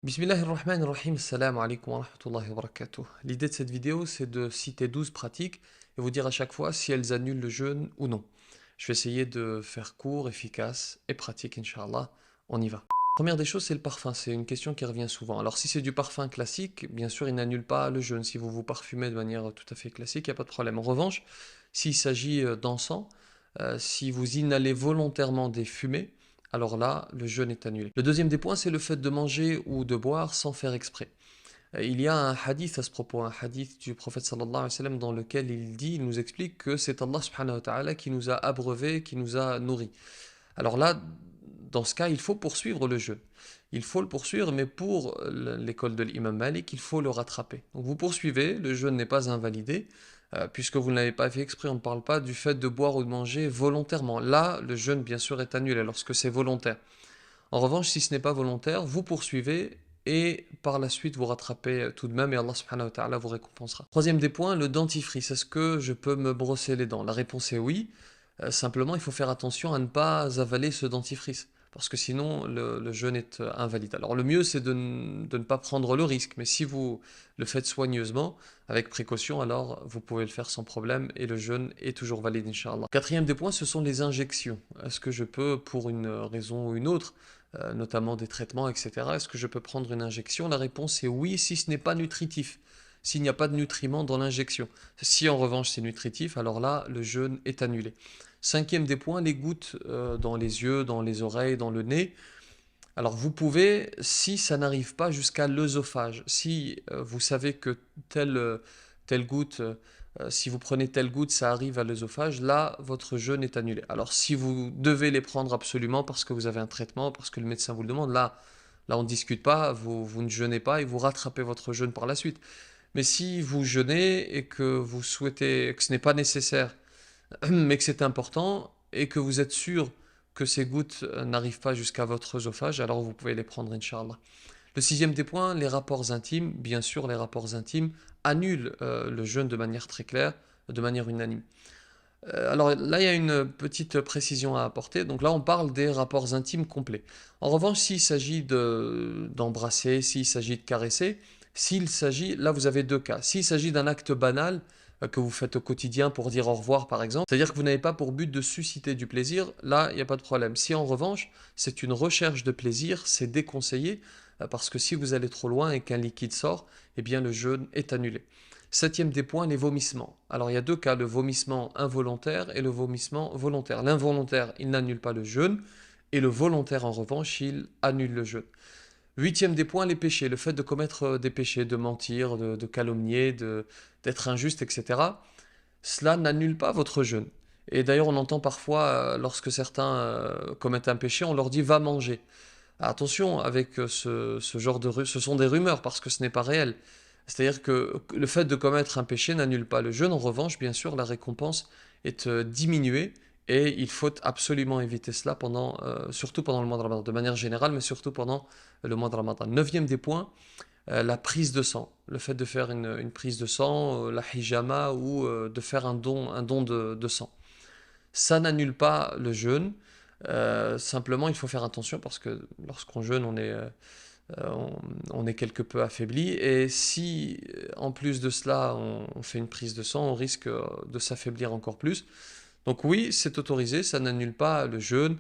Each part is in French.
Bismillahirrahmanirrahim, salam alaikum wa rahmatullahi wa barakatuh. L'idée de cette vidéo, c'est de citer 12 pratiques et vous dire à chaque fois si elles annulent le jeûne ou non. Je vais essayer de faire court, efficace et pratique, Inch'Allah. On y va. Première des choses, c'est le parfum. C'est une question qui revient souvent. Alors, si c'est du parfum classique, bien sûr, il n'annule pas le jeûne. Si vous vous parfumez de manière tout à fait classique, il n'y a pas de problème. En revanche, s'il s'agit d'encens, si vous inhalez volontairement des fumées, alors là, le jeûne est annulé. Le deuxième des points, c'est le fait de manger ou de boire sans faire exprès. Il y a un hadith à ce propos, un hadith du prophète sallallahu alayhi wa sallam dans lequel il nous explique que c'est Allah subhanahu wa ta'ala qui nous a abreuvés, qui nous a nourris. Alors là, dans ce cas, il faut poursuivre le jeûne. Il faut le poursuivre, mais pour l'école de l'imam Malik, il faut le rattraper. Donc vous poursuivez, le jeûne n'est pas invalidé, puisque vous ne l'avez pas fait exprès, on ne parle pas du fait de boire ou de manger volontairement. Là, le jeûne, bien sûr, est annulé lorsque c'est volontaire. En revanche, si ce n'est pas volontaire, vous poursuivez et par la suite vous rattrapez tout de même et Allah subhanahu wa ta'ala vous récompensera. Troisième des points, le dentifrice. Est-ce que je peux me brosser les dents? La réponse est oui. Simplement, il faut faire attention à ne pas avaler ce dentifrice. Parce que sinon, le jeûne est invalide. Alors le mieux, c'est de ne pas prendre le risque. Mais si vous le faites soigneusement, avec précaution, alors vous pouvez le faire sans problème et le jeûne est toujours valide, Inch'Allah. Quatrième des points, ce sont les injections. Est-ce que je peux, pour une raison ou une autre, notamment des traitements, etc., est-ce que je peux prendre une injection? La réponse est oui, si ce n'est pas nutritif. S'il n'y a pas de nutriments dans l'injection. Si en revanche c'est nutritif, alors là, le jeûne est annulé. Cinquième des points, les gouttes dans les yeux, dans les oreilles, dans le nez. Alors vous pouvez, si ça n'arrive pas jusqu'à l'œsophage, si vous savez que telle goutte, si vous prenez telle goutte, ça arrive à l'œsophage, là, votre jeûne est annulé. Alors si vous devez les prendre absolument parce que vous avez un traitement, parce que le médecin vous le demande, là on ne discute pas, vous ne jeûnez pas et vous rattrapez votre jeûne par la suite. Mais si vous jeûnez et que vous souhaitez, que ce n'est pas nécessaire, mais que c'est important et que vous êtes sûr que ces gouttes n'arrivent pas jusqu'à votre œsophage, alors vous pouvez les prendre, Inch'Allah. Le sixième des points, les rapports intimes. Bien sûr, les rapports intimes annulent le jeûne de manière très claire, de manière unanime. Alors là, il y a une petite précision à apporter. Donc là, on parle des rapports intimes complets. En revanche, s'il s'agit d'embrasser, s'il s'agit de caresser, là vous avez deux cas. S'il s'agit d'un acte banal que vous faites au quotidien pour dire au revoir par exemple, c'est-à-dire que vous n'avez pas pour but de susciter du plaisir, là il n'y a pas de problème. Si en revanche c'est une recherche de plaisir, c'est déconseillé parce que si vous allez trop loin et qu'un liquide sort, eh bien le jeûne est annulé. Septième des points, les vomissements. Alors il y a deux cas, le vomissement involontaire et le vomissement volontaire. L'involontaire, il n'annule pas le jeûne, et le volontaire, en revanche, il annule le jeûne. Huitième des points, les péchés. Le fait de commettre des péchés, de mentir, de calomnier, d'être injuste, etc. Cela n'annule pas votre jeûne. Et d'ailleurs, on entend parfois, lorsque certains commettent un péché, on leur dit va manger. Attention avec ce genre ce sont des rumeurs parce que ce n'est pas réel. C'est-à-dire que le fait de commettre un péché n'annule pas le jeûne. En revanche, bien sûr, la récompense est diminuée et il faut absolument éviter cela surtout pendant le mois de Ramadan, de manière générale, mais surtout pendant le mois de Ramadan. Neuvième des points, la prise de sang. Le fait de faire une prise de sang, la hijama ou de faire un don de sang. Ça n'annule pas le jeûne. Simplement, il faut faire attention parce que lorsqu'on jeûne, on est quelque peu affaibli. Et si, en plus de cela, on fait une prise de sang, on risque de s'affaiblir encore plus. Donc oui, c'est autorisé, ça n'annule pas le jeûne.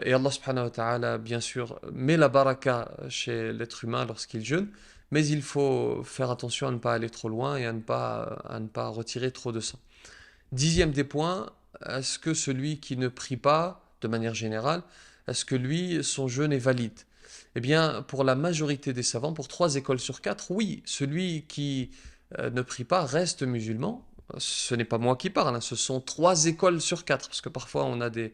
Et Allah subhanahu wa ta'ala, bien sûr, met la baraka chez l'être humain lorsqu'il jeûne. Mais il faut faire attention à ne pas aller trop loin et à ne pas retirer trop de sang. Dixième des points, est-ce que celui qui ne prie pas, de manière générale, est-ce que lui, son jeûne est valide? Eh bien, pour la majorité des savants, pour 3 écoles sur 4, oui, celui qui ne prie pas reste musulman. Ce n'est pas moi qui parle, hein, ce sont 3 écoles sur 4, parce que parfois on a des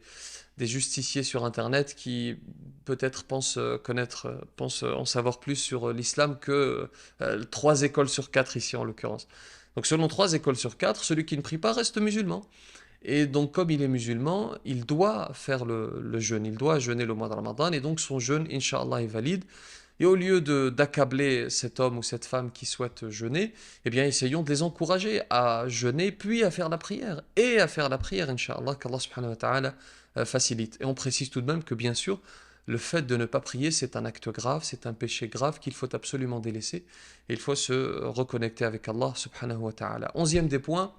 justiciers sur Internet qui peut-être pensent en savoir plus sur l'islam que 3 écoles sur 4 ici en l'occurrence. Donc selon 3 écoles sur 4, celui qui ne prie pas reste musulman. Et donc comme il est musulman, il doit faire le jeûne, il doit jeûner le mois de Ramadan, et donc son jeûne, Inch'Allah, est valide. Et au lieu d'accabler cet homme ou cette femme qui souhaite jeûner, eh bien essayons de les encourager à jeûner, puis à faire la prière. Et à faire la prière, Inch'Allah, qu'Allah subhanahu wa ta'ala facilite. Et on précise tout de même que bien sûr, le fait de ne pas prier, c'est un acte grave, c'est un péché grave qu'il faut absolument délaisser. Et il faut se reconnecter avec Allah subhanahu wa ta'ala. 11e des points,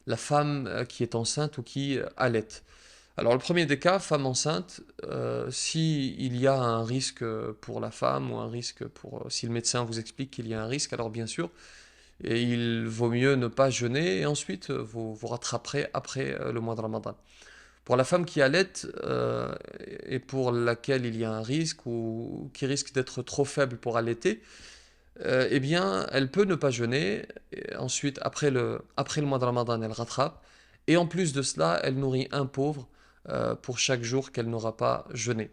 la femme qui est enceinte ou qui allaite. Alors le premier des cas, femme enceinte, si il y a un risque pour la femme ou un risque pour... si le médecin vous explique qu'il y a un risque, alors bien sûr, et il vaut mieux ne pas jeûner et ensuite vous rattraperez après le mois de Ramadan. Pour la femme qui allaite et pour laquelle il y a un risque ou qui risque d'être trop faible pour allaiter, eh bien, elle peut ne pas jeûner. Et ensuite, après le mois de Ramadan, elle rattrape. Et en plus de cela, elle nourrit un pauvre pour chaque jour qu'elle n'aura pas jeûné.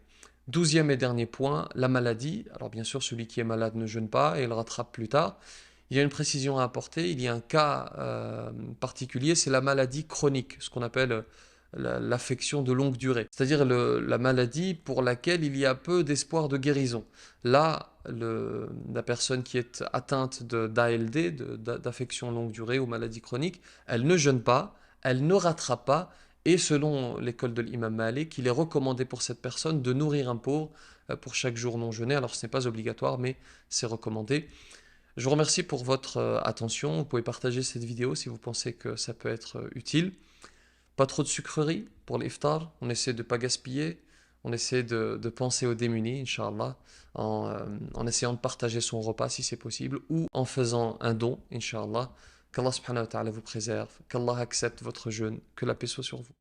12e et dernier point, la maladie. Alors bien sûr, celui qui est malade ne jeûne pas et il rattrape plus tard. Il y a une précision à apporter, il y a un cas particulier, c'est la maladie chronique, ce qu'on appelle l'affection de longue durée, c'est-à-dire la maladie pour laquelle il y a peu d'espoir de guérison. Là, la personne qui est atteinte d'ALD, d'affection longue durée ou maladie chronique, elle ne jeûne pas, elle ne rattrape pas, et selon l'école de l'imam Malik, il est recommandé pour cette personne de nourrir un pauvre pour chaque jour non jeûné. Alors ce n'est pas obligatoire, mais c'est recommandé. Je vous remercie pour votre attention. Vous pouvez partager cette vidéo si vous pensez que ça peut être utile. Pas trop de sucreries pour l'iftar. On essaie de ne pas gaspiller. On essaie de penser aux démunis, Inch'Allah, en essayant de partager son repas si c'est possible, ou en faisant un don, Inch'Allah. Qu'Allah subhanahu wa ta'ala vous préserve, qu'Allah accepte votre jeûne, que la paix soit sur vous.